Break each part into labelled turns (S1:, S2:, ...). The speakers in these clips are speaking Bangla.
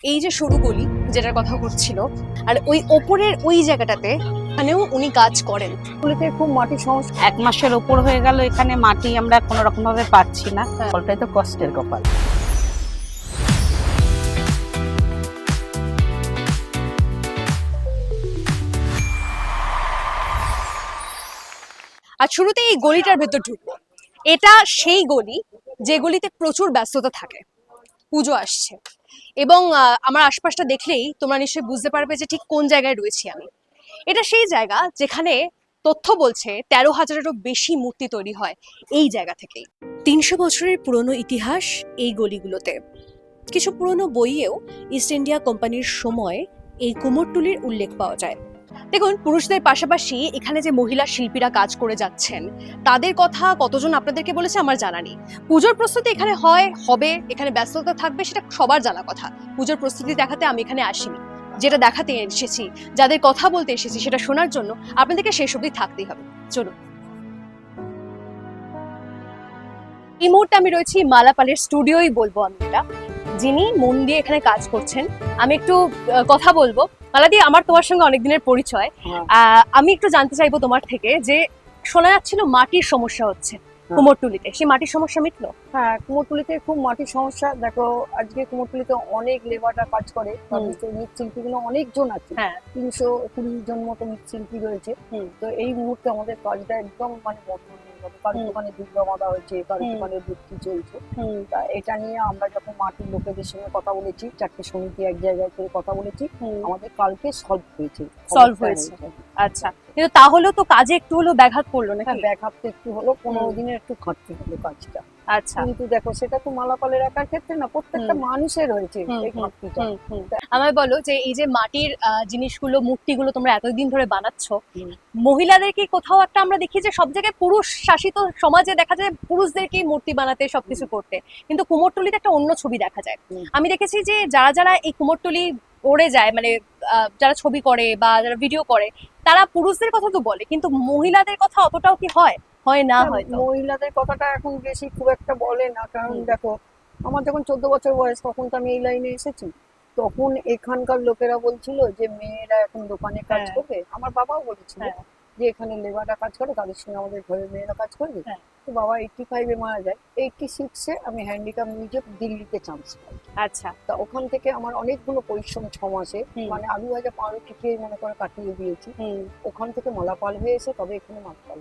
S1: এই যে সরু গলি যেটার কথা হচ্ছিল, আর ওই ওপরের ওই জায়গাটাতে এখানেও উনি কাজ করেন।
S2: গুলিতে খুব মাটির সমস্যা।
S3: 1 মাসের ওপর হয়ে গেল, এখানে মাটি আমরা কোনো রকম ভাবে পাচ্ছি না।
S2: ফলটাই তো কষ্টের কপাল।
S1: আর শুরুতে এই গলিটার ভেতর ঢুকবো। এটা সেই গলি যে গলিতে প্রচুর ব্যস্ততা থাকে, পুজো আসছে, এবং আমার আশপাশটা দেখলেই তোমরা নিশ্চয়ই বুঝতে পারবে যে ঠিক কোন জায়গায় রয়েছি আমি। এটা সেই জায়গা যেখানে তথ্য বলছে 13,000-এরও বেশি মূর্তি তৈরি হয় এই জায়গা থেকেই। 300 বছরের পুরনো ইতিহাস এই গলিগুলোতে। কিছু পুরনো বইয়েও ইস্ট ইন্ডিয়া কোম্পানির সময় এই কুমোরটুলির উল্লেখ পাওয়া যায়। দেখুন, পুরুষদের পাশাপাশি এখানে যে মহিলা শিল্পীরা কাজ করে যাচ্ছেন তাদের কথা কতজন আপনাদেরকে বলেছে আমার জানা নেই। পুজোর প্রস্তুতি এখানে হবে, এখানে ব্যস্ততা থাকবে, সেটা সবার জানা কথা। পুজোর প্রস্তুতি দেখাতে আমি এখানে আসিনি, যেটা দেখাতে এসেছি, যাদের কথা বলতে এসেছি সেটা শোনার জন্য আপনাদেরকে শেষ অবধি থাকতেই হবে। চলুন। এই মুহূর্তে আমি রয়েছি মালাপালের স্টুডিওই বলবো আমি এটা, যিনি মন দিয়ে এখানে কাজ করছেন। আমি একটু কথা বলবো। মালাদি, আমার তোমার সঙ্গে অনেকদিনের পরিচয়। আমি একটু জানতে চাইবো তোমার থেকে যে শোনা যাচ্ছিল মাটির সমস্যা হচ্ছে কুমোরটুলিতে, সেই মাটির সমস্যা মিটলো?
S2: হ্যাঁ, কুমোরটুলিতে খুব মাটির সমস্যা। দেখো, আজকে কুমোরটুলিতে অনেক লেবাররা কাজ করে, মৃৎশিল্পী গুলো অনেকজন আছে। 320 জন মতো মৃৎশিল্পী রয়েছে। তো এই মুহূর্তে আমাদের কাজটা একদম মানে বন্ধ হয়ে গেল। কারোর দোকানে দুর্গা বাঁধা হয়েছে, কারোর দোকানে বিক্রি চলছে। তা এটা নিয়ে আমরা যখন মাটির লোকেদের সঙ্গে কথা বলেছি, 4টে সমিতি এক জায়গায় করে কথা বলেছি, আমাদের কালকে সলভ হয়েছে।
S1: আচ্ছা, কিন্তু তাহলেও তো কাজে একটু হলেও ব্যাঘাত পড়লো নাকি?
S2: ব্যাঘাত তো একটু হলো, 15 দিনের একটু ঘাটতি হলো কাজটা।
S1: আচ্ছা,
S2: কিন্তু দেখো, সেটা তো মালাপালের একার ক্ষেত্রে না, প্রত্যেকটা মানুষের হয়েছে এই ঘাটতিটা।
S1: আমায় বলো যে এই যে মাটির জিনিসগুলো, মূর্তিগুলো তোমরা এতদিন ধরে বানাচ্ছ, মহিলাদেরকে কোথাও একটা আমরা দেখি যে সব জায়গায় পুরুষ শাসিত সমাজে দেখা যায় পুরুষদেরকেই মূর্তি বানাতে, সবকিছু করতে, কিন্তু কুমোরটুলিতে একটা অন্য ছবি দেখা যায়। আমি দেখেছি যে যারা যারা এই কুমোরটুলি ওড়ে যায়, মানে যারা ছবি করে বা যারা ভিডিও করে, তারা পুরুষদের কথা তো বলে, কিন্তু মহিলাদের কথা অতটাও কি হয় না? হয়তো
S2: মহিলাদের কথাটা এখন বেশি খুব একটা বলে না, কারণ দেখো, আমার যখন 14 বছর বয়স, তখন তো আমি এই লাইনে এসেছি। তখন এখানকার লোকেরা বলছিল যে মেয়েরা এখন দোকানে কাজ করবে। আমার বাবাও বলেছিল যে এখানে লেবাররা কাজ করে, তাদের সঙ্গে আমাদের ঘরের মেয়েরা কাজ করবে। তো বাবা 85-এ মারা যায়। 86-এ আমি হ্যান্ডিক্যাপ মিউজিয়াম দিল্লিতে চান্স পাই।
S1: আচ্ছা,
S2: তা ওখান থেকে আমার অনেকগুলো পরিশ্রম 6 মাসে, মানে 2015 থেকে মনে করে কাটিয়ে দিয়েছি। ওখান থেকে মালাপাল হয়ে এসে তবে এখানে মালাপাল।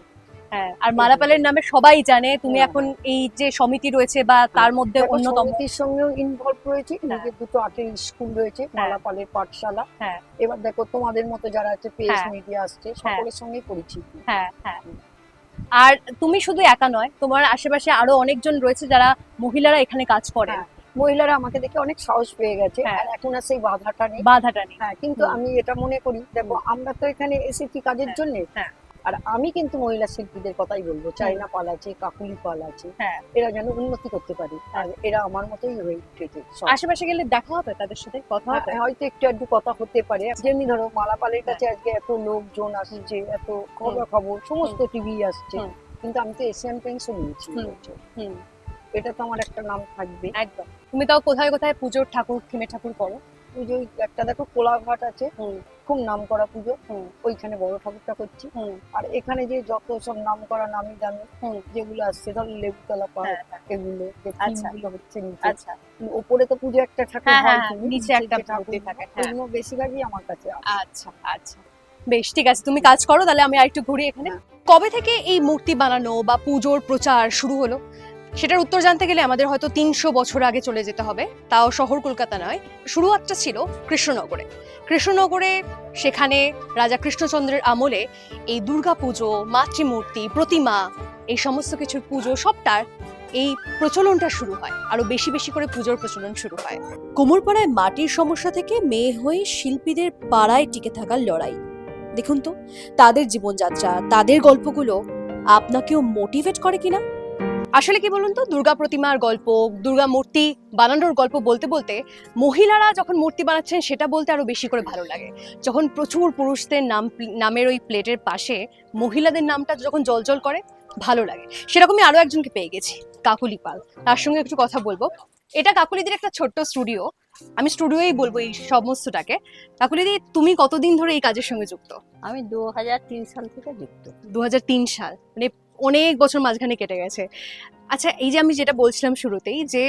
S1: আর মালাপালের নামে সবাই জানে। তুমি এখন এই যে সমিতি রয়েছে বা তার মধ্যে অন্যতম,
S2: সমিতির সঙ্গেও ইনভলভ রয়েছে। নিজের দুটো আর্টের স্কুল রয়েছে, মালাপালের পাঠশালা। এবার দেখো, তোমাদের মতো যারা আছে, পেজ মিডিয়া আসছে, সকলের সঙ্গেই পরিচিতি।
S1: আর তুমি শুধু একা নয়, তোমার আশেপাশে আরো অনেকজন রয়েছে যারা মহিলারা এখানে কাজ করে।
S2: মহিলারা আমাকে দেখে অনেক সাহস পেয়ে গেছে, আর এখন আর সেই বাধাটা নেই। কিন্তু আমি এটা মনে করি, দেখো, আমরা তো এখানে এসেছি কাজের জন্য, আর আমি কিন্তু মহিলা শিল্পীদের কথাই বলবো। চাইনা পাল আছে, কাকুলি পাল আছে, এরা যেন উন্নতি করতে পারে, আর এরা আমার মতোই হয়ে উঠেছে।
S1: আশেপাশে গেলে দেখা হবে তাদের সাথে, কথা হবে,
S2: হয়তো একটু একটু কথা হতে পারে। যেমনি ধরো, মালাপালের কাছে আজকে এত লোকজন আসছে, এত খবর সমস্ত টিভি আসছে, কিন্তু আমি তো এশিয়ান পেইন্টস নিয়েছি। এটা তো আমার একটা নাম থাকবে।
S1: একদম। তুমি তাও কোথায় কোথায় পুজোর ঠাকুর, থিমের ঠাকুর করো?
S2: পুজোয় একটা দেখো, কোলাঘাট আছে, খুব নাম করা পুজো, ওইখানে বড় ঠাকুরটা করছি। আর এখানে যে যত সব নাম করা নামি দামি যেগুলো আসছে, ধর লেবুতলা পাহাড়, এগুলো হচ্ছে নিচে। ওপরে তো পুজো একটা ঠাকুর হয়,
S1: নিচে একটা ঠাকুর থাকে,
S2: ওগুলো বেশিরভাগই আমার কাছে।
S1: আচ্ছা আচ্ছা, বেশ, ঠিক আছে, তুমি কাজ করো, তাহলে আমি আরেকটু ঘুরি এখানে। কবে থেকে এই মূর্তি বানানো বা পুজোর প্রচার শুরু হলো সেটার উত্তর জানতে গেলে আমাদের হয়তো 300 বছর আগে চলে যেতে হবে, তাও শহর কলকাতা নয়। শুরুয়াতটা ছিল কৃষ্ণনগরে। সেখানে রাজা কৃষ্ণচন্দ্রের আমলে এই দুর্গা পুজো, মাতৃমূর্তি, প্রতিমা, এই সমস্ত কিছুর পুজো, সবটার এই প্রচলনটা শুরু হয়, আরো বেশি বেশি করে পুজোর প্রচলন শুরু হয়। কুমোরপাড়ায় মাটির সমস্যা থেকে মেয়ে হয়ে শিল্পীদের পাড়ায় টিকে থাকার লড়াই দেখুন তো, তাদের জীবনযাত্রা, তাদের গল্পগুলো আপনাকেও মোটিভেট করে কিনা। আসলে কি বলুন তো, দুর্গা প্রতিমার গল্প, দুর্গা মূর্তি বানানোর গল্প বলতে বলতে মহিলারা যখন মূর্তি বানাচ্ছেন সেটা বলতে আরো বেশি করে ভালো লাগে। যখন প্রচুর পুরুষদের নামের ওই প্লেটের পাশে মহিলাদের নামটা যখন জলজল করে, ভালো লাগে। সেরকমই আরো একজনকে পেয়ে গেছি, কাকুলি পাল। তার সঙ্গে একটু কথা বলবো। এটা কাকুলিদির একটা ছোট্ট স্টুডিও, আমি স্টুডিওই বলবো এই সমস্তটাকে। কাকুলিদি, তুমি কতদিন ধরে এই কাজের সঙ্গে যুক্ত?
S3: আমি 2003 সাল থেকে যুক্ত।
S1: 2003 সাল, মানে অনেক বছর মাঝখানে কেটে গেছে। আচ্ছা, এই যে আমি যেটা বলছিলাম শুরুতেই, যে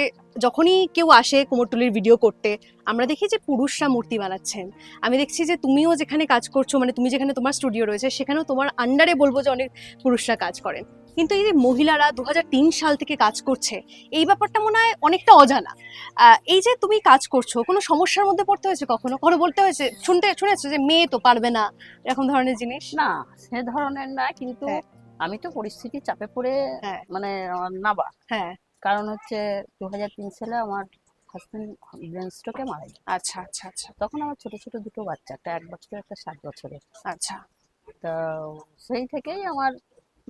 S1: যখনই কেউ আসে কুমোরটুলির ভিডিও করতে, আমরা দেখি যে পুরুষরা মূর্তি বানাচ্ছেন। আমি দেখছি যে তুমিও যেখানে কাজ করছো, মানে তুমি যেখানে তোমার স্টুডিও রয়েছে, সেখানেও তোমার আন্ডারে বলবো যে অনেক পুরুষরা কাজ করেন। কিন্তু এই যে মহিলারা 2003 সাল থেকে কাজ করছে, এই ব্যাপারটা মনে হয় অনেকটা অজানা। এই যে তুমি কাজ করছো, কোনো সমস্যার মধ্যে পড়তে হয়েছে কখনো? কখনো বলতে হয়েছে, শুনেছো যে মেয়ে তো পারবে না, এরকম ধরনের জিনিস?
S3: না, সে ধরনের না, কিন্তু
S1: হ্যাঁ।
S3: আমি তো পরিস্থিতি চাপে পড়ে
S1: হ্যাঁ
S3: মানে নাবা।
S1: হ্যাঁ।
S3: কারণ হচ্ছে 2003 সালে আমার হাজবেন্ড ব্রেন স্ট্রোকে মারা যায়।
S1: আচ্ছা আচ্ছা আচ্ছা
S3: তখন আমার ছোট ছোট দুটো বাচ্চা, একটা 1 বছরের, একটা 7 বছরের।
S1: আচ্ছা।
S3: তো সেই থেকেই আমার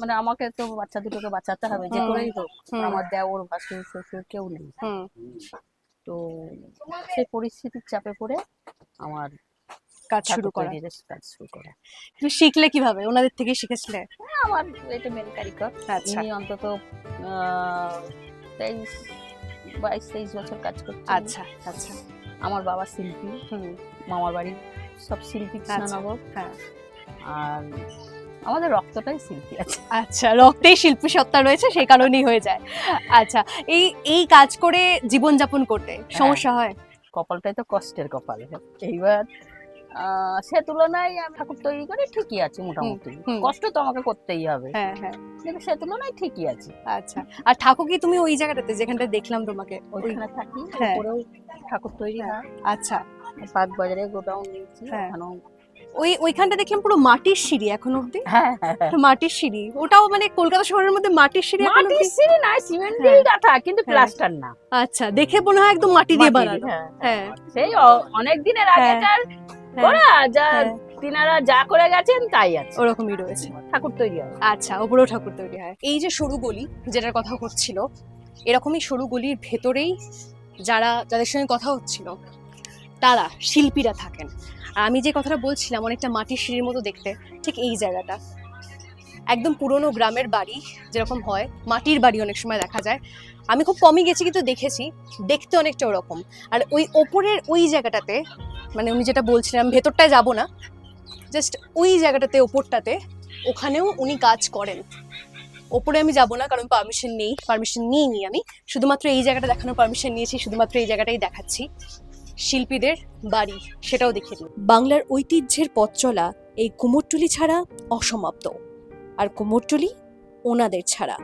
S3: মানে আমাকে তো বাচ্চা দুটোকে বাঁচাতে হবে যে
S1: হুম,
S3: করেই হোক।
S1: হুম।
S3: আমার দেওর, ভাসুর, শ্বশুর কেউ নেই।
S1: হুম।
S3: তো সেই পরিস্থিতির চাপে পড়ে আমার
S1: কাজ শুরু
S3: ঠাকুর
S1: করা।
S3: তৈরির কাজ শুরু করা।
S1: তুমি শিখলে কিভাবে? ওনাদের থেকে শিখেছিলে?
S3: আমার এটা মেন কারিগর।
S1: আচ্ছা
S3: ইনি অন্তত 22-23 বছর কাজ করছেন।
S1: আচ্ছা আচ্ছা।
S3: আমার বাবা শিল্পী,
S1: হুম।
S3: মামার বাড়ি সব শিল্পী কৃষ্ণনগর।
S1: হ্যাঁ।
S3: আর আমাদের রক্তটাই শিল্পী আছে।
S1: আচ্ছা, রক্তেই শিল্পী সত্তা রয়েছে, সেই কারণেই হয়ে যায়। আচ্ছা, এই এই কাজ করে জীবনযাপন করতে সমস্যা হয়?
S3: কপালটাই তো কষ্টের কপাল। এইবার সে তুলনায় আমি ঠাকুর তৈরি করে ঠিকই আছে মোটামুটি।
S1: হুম।
S3: কষ্ট তো আমাকে করতেই হবে,
S1: হ্যাঁ হ্যাঁ।
S3: কিন্তু সে তুলনায় ঠিকই আছে।
S1: আচ্ছা, আর ঠাকুর কি তুমি ওই জায়গাটাতে যেখানটা দেখলাম তোমাকে?
S3: ওইখানে থাকি,
S1: হ্যাঁ।
S3: উপরেও ঠাকুর তৈরি হয়।
S1: আচ্ছা,
S3: পাঁচ বাজারে গোডাউন নিয়েছি
S1: হ্যাঁ।
S3: ওখানেও।
S1: ওইখানটা দেখলাম পুরো মাটির সিঁড়ি এখন অব্দি।
S3: হ্যাঁ হ্যাঁ হ্যাঁ।
S1: মাটির সিঁড়ি, ওটাও মানে কলকাতা শহরের মধ্যে মাটির সিঁড়ি এখন
S3: মাটির
S1: অব্দি?
S3: সিঁড়ি না, সিমেন্ট দিয়ে গাঁথা, কিন্তু
S1: হ্যাঁ।
S3: প্লাস্টার না।
S1: আচ্ছা, দেখে মনে হয় একদম মাটি দিয়ে
S3: মাটির,
S1: বানানো।
S3: হ্যাঁ।
S1: হ্যাঁ
S3: সেই অনেক দিনের
S1: হ্যাঁ।
S3: আগেকার
S1: হ্যাঁ,
S3: করা, যা
S1: হ্যাঁ।
S3: তিনারা যা করে গেছেন তাই আছে।
S1: ওরকমই রয়েছে।
S3: ঠাকুর তৈরি হয়।
S1: আচ্ছা, ওপরেও ঠাকুর তৈরি হয়। এই যে সরু গলি যেটার কথা হচ্ছিল, এরকমই সরু গলির ভেতরেই যাদের সঙ্গে কথা হচ্ছিল, তারা শিল্পীরা থাকেন। আর আমি যে কথাটা বলছিলাম অনেকটা মাটির সিঁড়ির মতো দেখতে, ঠিক এই জায়গাটা একদম পুরনো গ্রামের বাড়ি যেরকম হয়, মাটির বাড়ি অনেক সময় দেখা যায়। আমি খুব কমই গেছি, কিন্তু দেখেছি, দেখতে অনেকটা ওরকম। আর ওই ওপরের ওই জায়গাটাতে, মানে উনি যেটা বলছিলাম, ভেতরটায় যাব না, জাস্ট ওই জায়গাটাতে, ওপরটাতে, ওখানেও উনি কাজ করেন। ওপরে আমি যাব না, কারণ পারমিশন নিইনি আমি, শুধুমাত্র এই জায়গাটা দেখানোর পারমিশন নিয়েছি, শুধুমাত্র এই জায়গাটাই দেখাচ্ছি। শিল্পীদের বাড়ি, সেটাও দেখিয়ে দিই। বাংলার ঐতিহ্যের পথ চলা এই কুমোরটুলি ছাড়া অসমাপ্ত, আর কুমোরটুলি ওনাদের ছাড়া।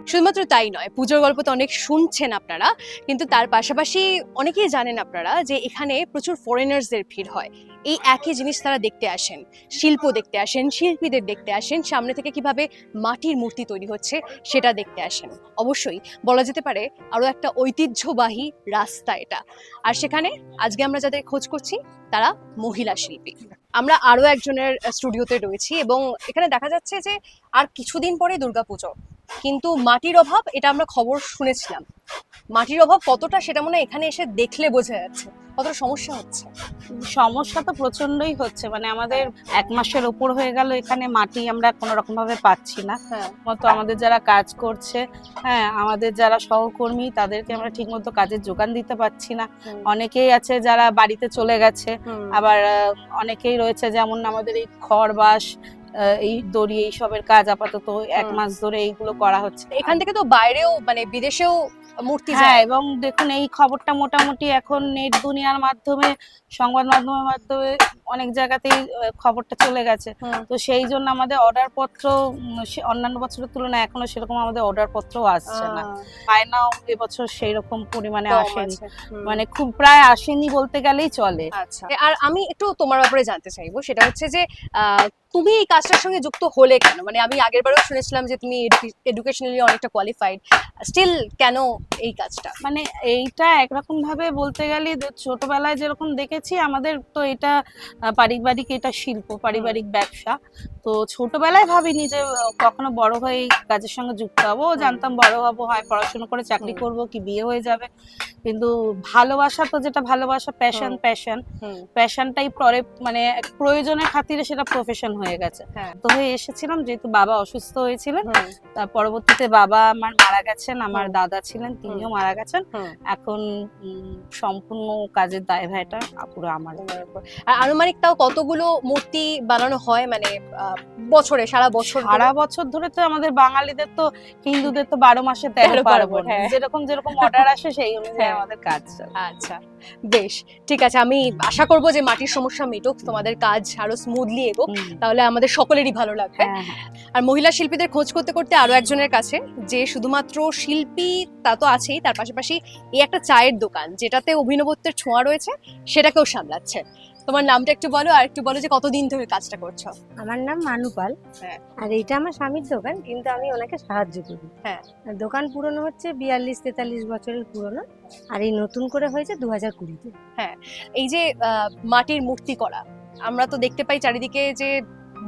S1: শুধুমাত্র তাই নয়, পুজোর গল্প তো অনেক শুনছেন আপনারা, কিন্তু তার পাশাপাশি অনেকেই জানেন আপনারা যে এখানে প্রচুর ফরেনার্সদের ভিড় হয়। এই একই জিনিস তারা দেখতে আসেন, শিল্প দেখতে আসেন, শিল্পীদের দেখতে আসেন, সামনে থেকে কিভাবে মাটির মূর্তি তৈরি হচ্ছে সেটা দেখতে আসেন। অবশ্যই বলা যেতে পারে আরো একটা ঐতিহ্যবাহী রাস্তা এটা। আর সেখানে আজকে আমরা যাদের খোঁজ করছি তারা মহিলা শিল্পী। আমরা আরো একজনের স্টুডিওতে রয়েছি, এবং এখানে দেখা যাচ্ছে যে আর কিছুদিন পরে দুর্গাপুজো, কিন্তু মাটির অভাব, এটা আমরা খবর শুনেছিলাম। মাটির অভাব কতটা সেটা মনে হয় এখানে এসে দেখলে বোঝা যাচ্ছে, কতটা সমস্যা হচ্ছে।
S3: সমস্যা তো প্রচন্ডই হচ্ছে, মানে আমাদের 1 মাসের উপর হয়ে গেল এখানে মাটি আমরা কোনো রকম ভাবে পাচ্ছি না।
S1: হ্যাঁ
S3: মতো আমাদের যারা কাজ করছে, হ্যাঁ, আমাদের যারা সহকর্মী, তাদেরকে আমরা ঠিক মতো কাজের যোগান দিতে পারছি না। অনেকেই আছে যারা বাড়িতে চলে গেছে, আবার অনেকেই রয়েছে যেমন আমাদের এই খড় বাঁশ, এই দড়ি, এইসবের কাজ আপাতত 1 মাস ধরে এইগুলো করা হচ্ছে।
S1: এখান থেকে তো বাইরেও, মানে বিদেশেও মূর্তি
S3: হ্যাঁ,
S1: যায়।
S3: এবং দেখুন এই খবরটা মোটামুটি এখন নেট দুনিয়ার মাধ্যমে, সংবাদ মাধ্যমের মাধ্যমে অনেক জায়গাতেই খবরটা চলে গেছে। তো সেই জন্য আমাদের অর্ডার পত্র অন্যান্য বছরের তুলনায় এখনো সেরকম আমাদের অর্ডার পত্রও আসছে না। বায়নাও এবছর সেই রকম পরিমাণে আসেনি, মানে খুব প্রায় আসেনি বলতে গেলেই চলে।
S1: আচ্ছা, আর আমি একটু তোমার ব্যাপারে জানতে চাইবো, সেটা হচ্ছে যে তুমি এই কাজটার সঙ্গে যুক্ত হলে কেন? মানে আমি আগের বারেও শুনেছিলাম যে তুমি এডুকেশনালি অনেকটা কোয়ালিফাইড, স্টিল কেন এই কাজটা?
S3: মানে এইটা একরকম ভাবে বলতে গেলে ছোটবেলায় যেরকম দেখেছি, আমাদের তো এটা পারিবারিক এটা শিল্প, পারিবারিক ব্যবসা। তো ছোটবেলায় ভাবিনি যে কখনো বড় হয়ে এই কাজের সঙ্গে যুক্ত হবো। জানতাম বড় হবো, হয় পড়াশোনা করে চাকরি করব, কি বিয়ে হয়ে যাবে, কিন্তু ভালোবাসা তো যেটা ভালোবাসা, প্যাশনটাই পরে মানে প্রয়োজনের খাতিরে সেটা প্রফেশন হয়ে গেছে। তো হয়ে এসেছিলাম যেহেতু বাবা অসুস্থ হয়েছিলেন, তার পরবর্তীতে বাবা আমার মারা গেছেন, আমার দাদা ছিলেন তিনিও মারা গেছেন। এখন সম্পূর্ণ কাজের দায়ভারটা পুরো আমার।
S1: আর আনুমানিক তাও কতগুলো মূর্তি বানানো হয় মানে বছরে, সারা বছর
S3: ধরে? তো আমাদের বাঙালিদের তো, হিন্দুদের তো 12 মাসে 13 পার্বণ, যেরকম অর্ডার আসে সেই অনুযায়ী আমাদের কাজ চলে।
S1: আচ্ছা, বেশ, ঠিক আছে। আমি আশা করব যে মাটির সমস্যা মিটুক, তোমাদের কাজ আরো স্মুথলি এগোক, তাহলে আমাদের সকলেরই ভালো লাগবে। আর মহিলা শিল্পীদের খোঁজ করতে করতে আরো একজনের কাছে, যে শুধুমাত্র শিল্পী তা তো আছেই, তার পাশাপাশি এই একটা চায়ের দোকান যেটাতে অভিনবত্বের ছোঁয়া রয়েছে, সেটাকেও সামলাচ্ছে। তোমার নামটা একটু বলো, আর একটু বলো যে কতদিন ধরে কাজটা করছো।
S4: আমার নাম মানুপাল। আর এইটা আমার স্বামীর দোকান, কিন্তু আমি ওনাকে সাহায্য করি। দোকান পুরনো হচ্ছে 42-43 বছরের পুরনো, আর এই নতুন করে হয়েছে 2020-তে।
S1: এই যে মাটির মূর্তি করা, আমরা তো দেখতে পাই চারিদিকে যে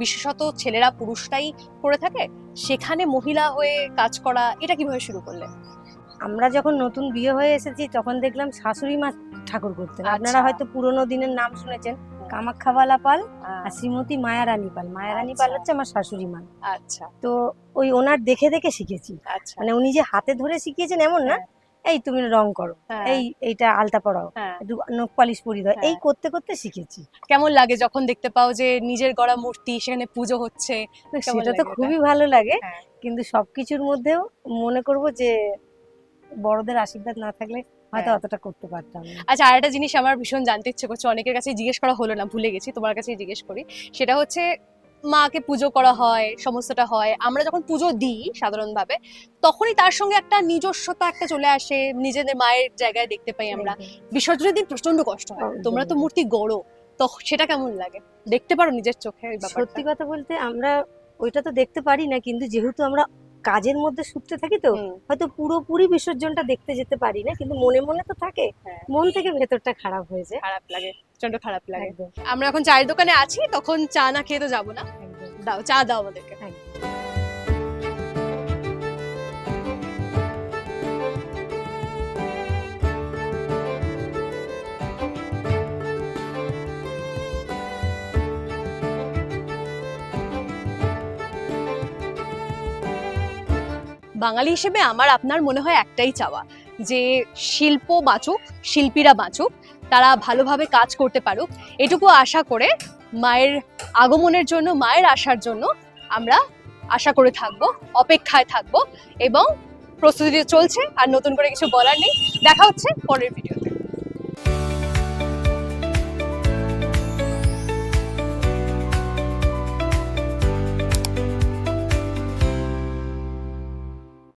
S1: বিশেষত ছেলেরা পুরুষটাই করে থাকে, সেখানে মহিলা হয়ে কাজ করা, এটা কিভাবে শুরু করলে?
S4: আমরা যখন নতুন বিয়ে হয়ে এসেছি তখন দেখলাম শাশুড়ি মা ঠাকুর করতেন। আপনারা হয়তো পুরোনো দিনের নাম শুনেছেন, কামাখ্যাবালা পাল আর শ্রীমতী মায়া রানী পাল। মায়া রানী পাল হচ্ছে আমার শাশুড়ি মা।
S1: আচ্ছা,
S4: তো ওই ওনার দেখে দেখে শিখেছি। মানে উনি যে হাতে ধরে শিখিয়েছেন এমন না, এই তুমি রং করো, এইটা আলতা পরাও, একটু নখ পালিশ পরিয়ে দাও, এই করতে করতে শিখেছি।
S1: কেমন লাগে যখন দেখতে পাও যে নিজের গড়া মূর্তি সেখানে পুজো হচ্ছে?
S4: সেটা তো খুবই ভালো লাগে, কিন্তু সবকিছুর মধ্যেও মনে করব যে বড়দের আশীর্বাদ না থাকলে হয়তো অতটা করতে পারতাম না।
S1: আচ্ছা, আর একটা জিনিস আমার ভীষণ জানতে ইচ্ছে করছে, অনেকের কাছে জিজ্ঞেস করা হলো না, ভুলে গেছি, তোমার কাছে জিজ্ঞেস করি। সেটা হচ্ছে মাকে পুজো করা হয়, সমস্তটা হয়, আমরা যখন পুজো দিই সাধারণভাবে, তখনই তার সঙ্গে একটা নিজস্বতা একটা চলে আসে, নিজেদের মায়ের জায়গায় দেখতে পাই আমরা। বিসর্জনের দিন প্রচন্ড কষ্ট হয়, তোমরা তো মূর্তি গড়ো, তো সেটা কেমন লাগে? দেখতে পারো নিজের চোখে?
S4: সত্যি কথা বলতে আমরা ওইটা তো দেখতে পারি না, কিন্তু যেহেতু আমরা কাজের মধ্যে সুপ্ত থাকি, তো হয়তো পুরোপুরি বিসর্জনটা দেখতে যেতে পারি না, কিন্তু মনে মনে তো থাকে, মন থেকে ভেতরটা খারাপ হয়েছে,
S1: খারাপ লাগে, প্রচন্ড খারাপ লাগে। আমরা এখন চায়ের দোকানে আছি, তখন চা না খেয়ে তো যাবো না, দাও চা, দাও আমাদেরকে। বাঙালি হিসেবে আমার আপনার মনে হয় একটাই চাওয়া, যে শিল্প বাঁচুক, শিল্পীরা বাঁচুক, তারা ভালোভাবে কাজ করতে পারুক। এটুকু আশা করে মায়ের আগমনের জন্য, মায়ের আসার জন্য আমরা আশা করে থাকবো, অপেক্ষায় থাকবো, এবং প্রস্তুতি চলছে। আর নতুন করে কিছু বলার নেই, দেখা হচ্ছে পরের ভিডিও।